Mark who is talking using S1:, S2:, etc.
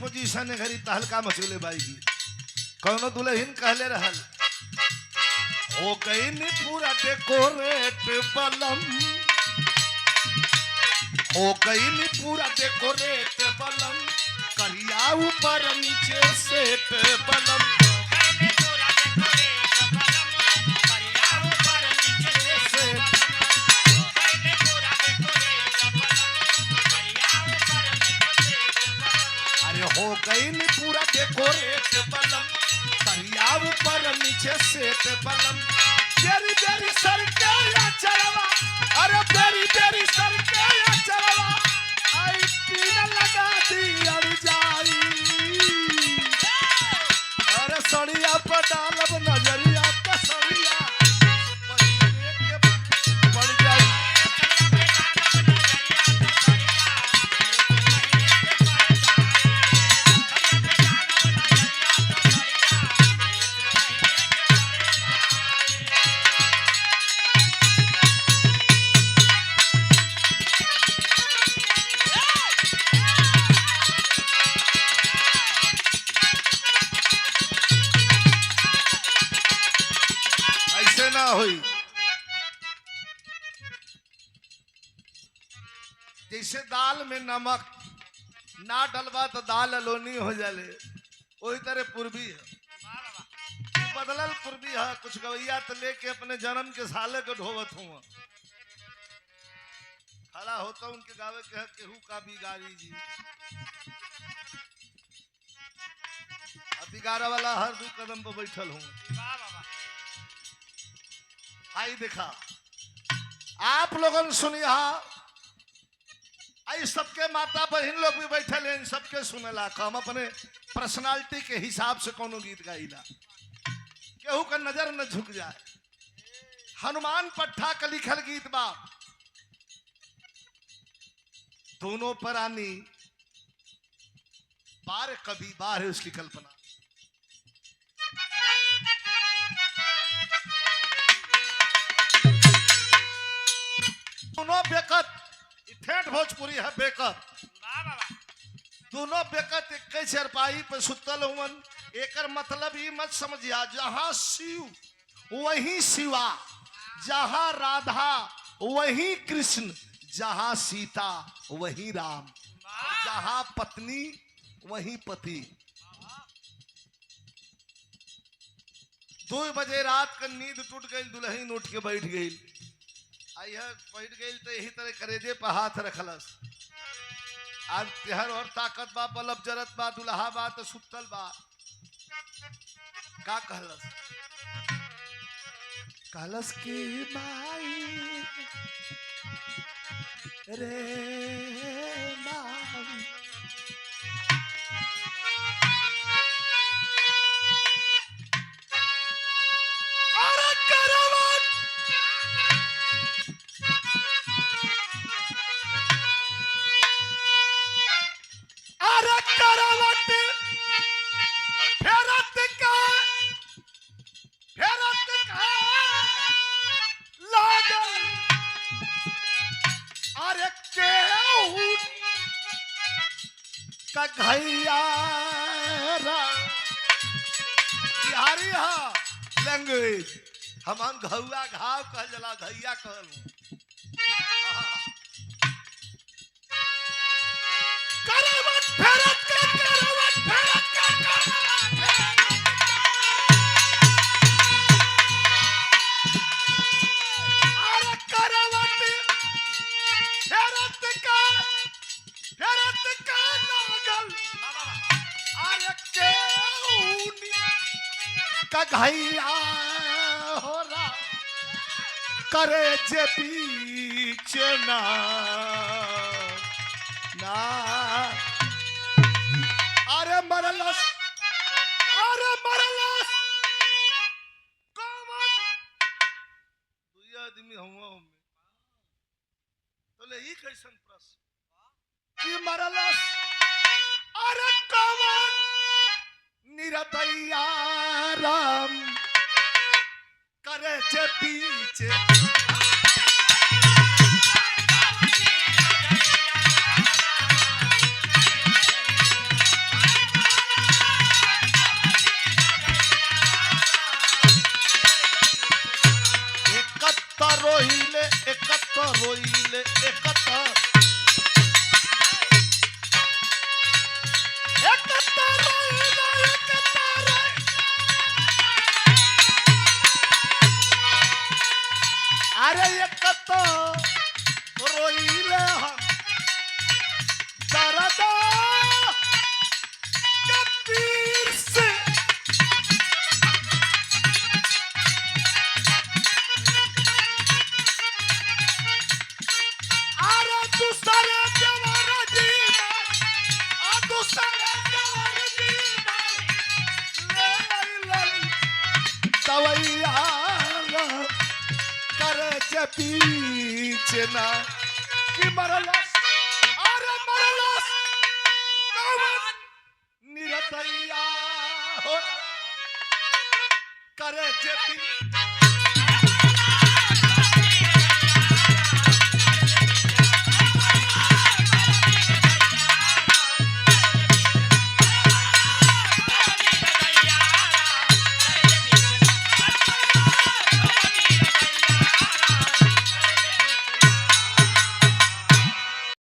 S1: position है घरी तहलका मचले बाई की कौनो दुल्हन कहले रहल हो गई नी पूरा डेकोरेट बलम हो गई नी पूरा डेकोरेट बलम करिया ऊपर नीचे सेट बलम हो गई नी पूरा डेकोरेट बलम करिया ऊपर नीचे सेट बलम बेरी बेरी सर के या चरवा अरे बेरी बेरी सर के या चरवा आई पीना लगा दी अड़ जाई अरे सड़िया पर डालब नजरिया पे सड़िया पड़ जाई ना हुई जैसे दाल में नमक ना डलवा तो दाल अलोनी हो जाले वही तरह पूर्वी है बदलल पूर्वी है कुछ गवैया तो लेके अपने जन्म के साले को ढोवत हुआ खड़ा होता उनके गावे के केहू का बिगाड़ी जी अब बिगाड़ा वाला हर दो कदम पर बैठल हूँ आई देखा आप लोगों सुनिया आई सबके माता बहन लोग भी बैठे हैं सबके सुनेला हम अपने पर्सनालिटी के हिसाब से कोनो गीत गाइला केहू का नजर न झुक जाए हनुमान पट्टा का लिखल गीत बा दोनों प्राणी बार कभी बार है उसकी कल्पना दोनों बेकत ठेठ भोजपुरी है बेकत दोनों बेकत एक चरपाई पे सुतल हुवन एकर मतलब ही मत समझिया जहां शिव वहीं शिवा जहां राधा वहीं कृष्ण जहां सीता वहीं राम जहां पत्नी वहीं पति 2 बजे रात का नींद टूट गई दुल्हन उठ के बैठ गई बैठ गई तो यही तरह करेजे पर हाथ रखलस आज तेहर और ताकत बा बलब जरत बा दुल्हा बा तो सुतल बा का कहलस की माई रे माई घैया बिहारी हा लैंग्वेज हम घौआ घाव कह जला घैया कहल करवट फेरत के करवट फेरत के अरे करवट फेरत का नागल अरे केहू का घैया हो रहा करे जे पीछे ना अरे मरलस कौन दुई आदमी हुआ तो ले ही कैसन प्रश्न कि मरलस अरे कौन निरतैया राम करे जे पीछे पीछे ना कि मरलस अरे मरलस निरतैया हो करे जे